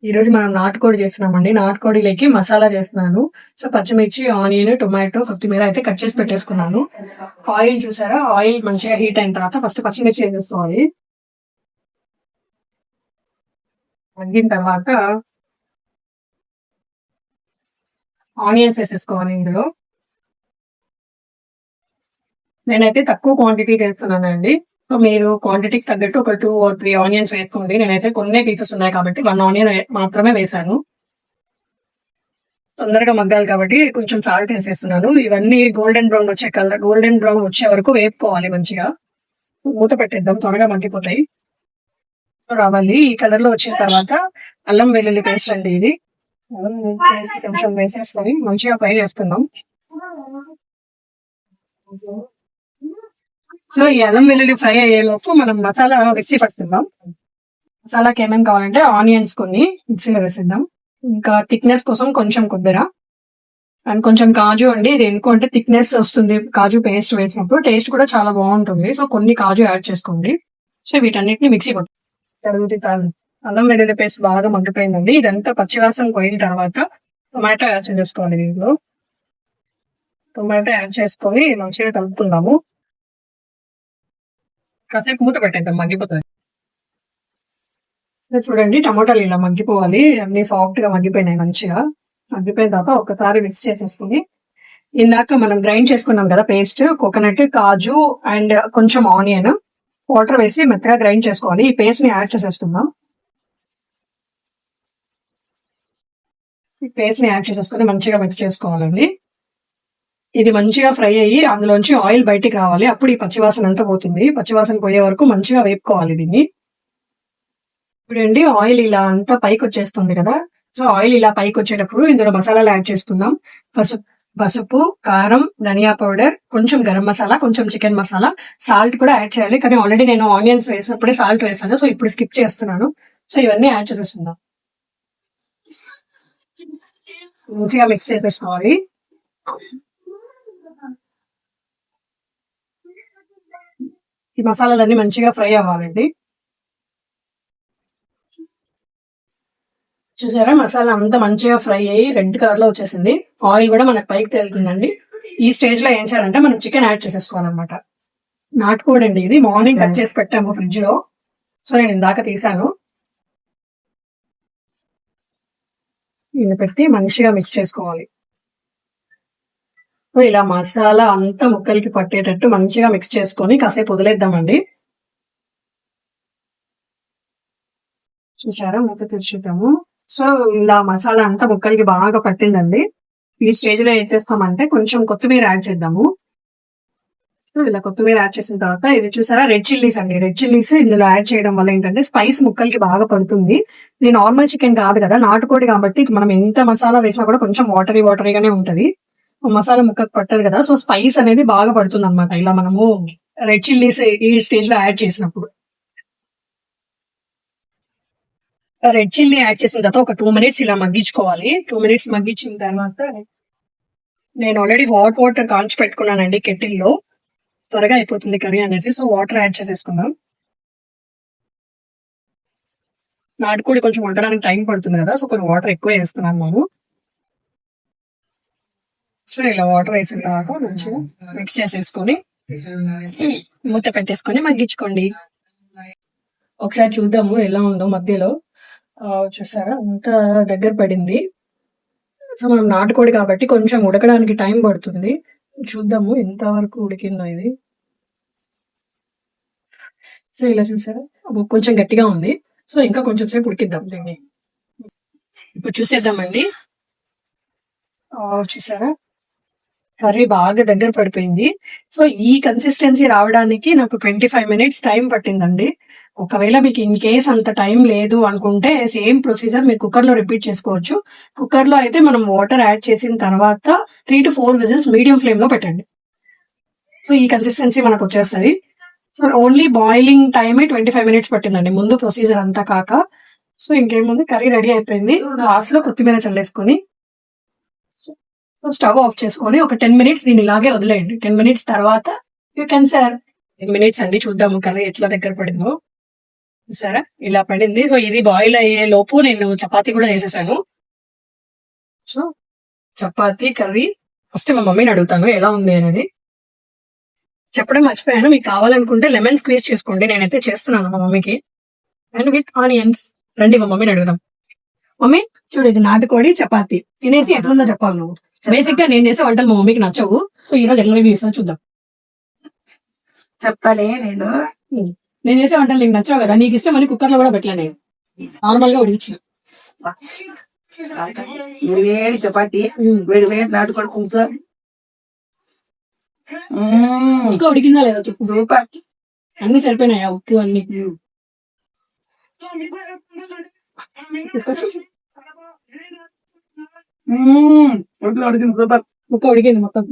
ఈ రోజు మనం నాటుకోడి చేస్తున్నామండి. నాటుకోడిలోకి మసాలా చేస్తున్నాను. సో పచ్చిమిర్చి, ఆనియన్, టొమాటో, కొత్తిమీర అయితే కట్ చేసి పెట్టేసుకున్నాను. ఆయిల్ చూసారా, ఆయిల్ మంచిగా హీట్ అయిన తర్వాత ఫస్ట్ పచ్చిమిర్చి వేసేసుకోవాలి. మగ్గిన తర్వాత ఆనియన్స్ వేసేసుకోవాలి ఇందులో. నేనైతే తక్కువ క్వాంటిటీ వేస్తున్నానండి. సో మీరు క్వాంటిటీకి తగ్గట్టు ఒక 2 or 3 ఆనియన్స్ వేసుకోండి. నేనైతే కొన్ని పీసెస్ ఉన్నాయి కాబట్టి 1 ఆనియన్ మాత్రమే వేశాను. తొందరగా మగ్గాలి కాబట్టి కొంచెం సాల్ట్ వేసేస్తున్నాను. ఇవన్నీ గోల్డెన్ బ్రౌన్ వచ్చే వరకు వేపుకోవాలి మంచిగా. మూత పెట్టేద్దాం, త్వరగా మగ్గిపోతాయి. రావాలి ఈ కలర్ లో వచ్చిన తర్వాత అల్లం వెల్లుల్లి పేస్ట్ అండి ఇది. అల్లం వెల్లుల్లి పేస్ట్ కొంచెం వేసేసుకొని మంచిగా ఫ్రై చేసుకుందాం. సో ఈ అల్లం వెల్లుల్లి ఫ్రై అయ్యేలోపు మనం మసాలా మిక్సీ పడుతున్నాం. మసాలాకి ఏమేమి కావాలంటే ఆనియన్స్ కొన్ని మిక్సీలో వేసిద్దాం. ఇంకా థిక్నెస్ కోసం కొంచెం కొబ్బరి అండ్ కొంచెం కాజు అండి. ఇది ఎందుకంటే థిక్నెస్ వస్తుంది కాజు పేస్ట్ వేసినప్పుడు, టేస్ట్ కూడా చాలా బాగుంటుంది. సో కొన్ని కాజు యాడ్ చేసుకోండి. సో వీటన్నిటిని మిక్సీ పట్టు. అల్లం వెల్లుల్లి పేస్ట్ బాగా మగ్గిపోయిందండి. ఇదంతా పచ్చివాసన పోయిన తర్వాత టొమాటో యాడ్ చేసుకోవాలి. దీంట్లో టొమాటో యాడ్ చేసుకొని మంచిగా కలుపుకుందాము. కాసేపు మూత పెట్టేద్దాం, మగ్గిపోతుంది. చూడండి టమాటాలు ఇలా మగ్గిపోవాలి. అన్ని సాఫ్ట్ గా మగ్గిపోయినాయి. మంచిగా మగ్గిపోయిన తర్వాత ఒకసారి మిక్స్ చేసేసుకుని ఇందాక మనం గ్రైండ్ చేసుకున్నాం కదా పేస్ట్, కోకోనట్, కాజు అండ్ కొంచెం ఆనియన్, వాటర్ వేసి మెత్తగా గ్రైండ్ చేసుకోవాలి. ఈ పేస్ట్ ని యాడ్ చేసేస్తున్నాం. ఈ పేస్ట్ ని యాడ్ చేసేసుకుని మంచిగా మిక్స్ చేసుకోవాలండి. ఇది మంచిగా ఫ్రై అయ్యి అందులోంచి ఆయిల్ బయటికి రావాలి. అప్పుడు ఈ పచ్చివాసన అంతా పోతుంది. పచ్చివాసన పోయే వరకు మంచిగా వేపుకోవాలి దీన్ని. చూడండి ఆయిల్ ఇలా అంతా పైకి వచ్చేస్తుంది కదా. సో ఆయిల్ ఇలా పైకి వచ్చేటప్పుడు ఇందులో మసాలాలు యాడ్ చేసుకుందాం. పసుపు, కారం, ధనియా పౌడర్, కొంచెం గరం మసాలా, కొంచెం చికెన్ మసాలా, సాల్ట్ కూడా యాడ్ చేయాలి. కానీ ఆల్రెడీ నేను ఆనియన్స్ వేసినప్పుడే సాల్ట్ వేసాను. సో ఇప్పుడు స్కిప్ చేస్తున్నాను. సో ఇవన్నీ యాడ్ చేసేస్తున్నాం. మంచిగా మిక్స్ చేసేసుకోవాలి. ఈ మసాలాలన్నీ మంచిగా ఫ్రై అవ్వాలండి. చూసారా మసాలా అంతా మంచిగా ఫ్రై అయ్యి రెడ్ కలర్ లో వచ్చేసింది. ఆయిల్ కూడా మనకు పైకి తేలుతుందండి. ఈ స్టేజ్ లో ఏం చేయాలంటే మనం చికెన్ యాడ్ చేసేసుకోవాలన్నమాట. నాటుకోడి అండి ఇది. మార్నింగ్ కట్ చేసి పెట్టాము ఫ్రిడ్జ్ లో. సో నేను ఇందాక తీసాను. ఇది పెట్టి మంచిగా మిక్స్ చేసుకోవాలి. సో ఇలా మసాలా అంతా ముక్కలకి పట్టేటట్టు మంచిగా మిక్స్ చేసుకొని కాసేపు వదిలేద్దామండి. చూసారా మూత తీసి చూద్దాము. సో ఇలా మసాలా అంతా ముక్కలకి బాగా పట్టిందండి. ఈ స్టేజ్ లో ఏం చేస్తామంటే కొంచెం కొత్తిమీర యాడ్ చేద్దాము. సో ఇలా కొత్తిమీర యాడ్ చేసిన తర్వాత ఇది చూసారా రెడ్ చిల్లీస్ అండి. రెడ్ చిల్లీస్ ఇందులో యాడ్ చేయడం వల్ల ఏంటంటే స్పైస్ ముక్కలకి బాగా పడుతుంది. ఇది నార్మల్ చికెన్ కాదు కదా, నాటుకోడి కాబట్టి మనం ఎంత మసాలా వేసినా కూడా కొంచెం వాటరీగానే ఉంటది. మసాలా ముక్కకు పట్టదు కదా. సో స్పైస్ అనేది బాగా పడుతుంది అనమాట ఇలా మనము రెడ్ చిల్లీస్ ఈ స్టేజ్ లో యాడ్ చేసినప్పుడు. రెడ్ చిల్లీ యాడ్ చేసిన తర్వాత ఒక 2 minutes ఇలా మగ్గించుకోవాలి. 2 minutes మగ్గించిన తర్వాత నేను ఆల్రెడీ హాట్ వాటర్ కాల్చి పెట్టుకున్నానండి కెటిల్లో. త్వరగా అయిపోతుంది కర్రీ అనేసి. సో వాటర్ యాడ్ చేసేసుకున్నాం. నాటుకోడి కొంచెం వండడానికి టైం పడుతుంది కదా. సో కొన్ని వాటర్ ఎక్కువ వేస్తున్నాను నేను. సో ఇలా వాటర్ వేసిన తర్వాత మంచిగా మిక్స్ చేసేసుకొని మూత పెట్టేసుకొని మగ్గించుకోండి. ఒకసారి చూద్దాము ఎలా ఉందో మధ్యలో. చూసారా అంత దగ్గర పడింది. సో మనం నాటుకోడి కాబట్టి కొంచెం ఉడకడానికి టైం పడుతుంది. చూద్దాము ఎంత వరకు ఉడికిందో ఇది. సో ఇలా చూసారా కొంచెం గట్టిగా ఉంది. సో ఇంకా కొంచెం సేపు ఉడికిద్దాం దీన్ని. ఇప్పుడు చూసేద్దామండి. చూసారా కర్రీ బాగా దగ్గర పడిపోయింది. సో ఈ కన్సిస్టెన్సీ రావడానికి నాకు 25 minutes టైం పట్టిందండి. ఒకవేళ మీకు ఇన్ కేస్ అంత టైం లేదు అనుకుంటే సేమ్ ప్రొసీజర్ మీరు కుక్కర్ లో రిపీట్ చేసుకోవచ్చు. కుక్కర్ లో అయితే మనం వాటర్ యాడ్ చేసిన తర్వాత 3 to 4 whistles మీడియం ఫ్లేమ్ లో పెట్టండి. సో ఈ కన్సిస్టెన్సీ మనకు వచ్చేస్తుంది. సో ఓన్లీ బాయిలింగ్ టైమే 25 minutes పట్టిందండి ముందు ప్రొసీజర్ అంతా కాక. సో ఇంకేముంది కర్రీ రెడీ అయిపోయింది. లాస్ట్ లో కొత్తిమీర చల్లేసుకొని స్టవ్ ఆఫ్ చేసుకొని ఒక 10 minutes దీన్ని ఇలాగే వదిలేయండి. 10 minutes తర్వాత యూ కెన్ సర్వ్. 10 minutes అండి. చూద్దాము కర్రీ ఎట్లా దగ్గర పడిందో. సరే ఇలా పడింది. సో ఇది బాయిల్ అయ్యే లోపు నేను చపాతీ కూడా చేసేసాను. సో చపాతీ కర్రీ ఫస్ట్ మా మమ్మీని అడుగుతాను ఎలా ఉంది అనేది. చెప్పడం మర్చిపోయాను, మీకు కావాలనుకుంటే లెమన్ స్క్వీజ్ చేసుకోండి, నేనైతే చేస్తున్నాను మా మమ్మీకి. And with onions. రండి మా మమ్మీని అడుగుదాం. మమ్మీ చూడు, ఇది నాటుకోడి చపాతీ, తినేసి ఎట్లుందో చెప్పాలి నువ్వు. బేసిక్ గా నేను చేసే వంటలు మా మమ్మీకి నచ్చవు, సో ఈ రోజు ఎట్లా రివ్యూ ఇస్తాను చూద్దాం. చెప్తానే నేను చేసే వంటలు నీకు నచ్చావు కదా, నీకు ఇష్టం అని కుక్కర్ లో కూడా పెట్టలే, నేను నార్మల్ గా ఉడికించిన. వేడి చపాతి, వేడి వేడి నాటుకోడి కూర్చో. ఇంకా ఉడికిందా లేదా చెప్పు. సూపర్. అన్ని సరిపోయినాయా ఉప్పు అన్ని? ఉడికింది సూపర్. ఉప్పు ఉడికింది మొత్తం.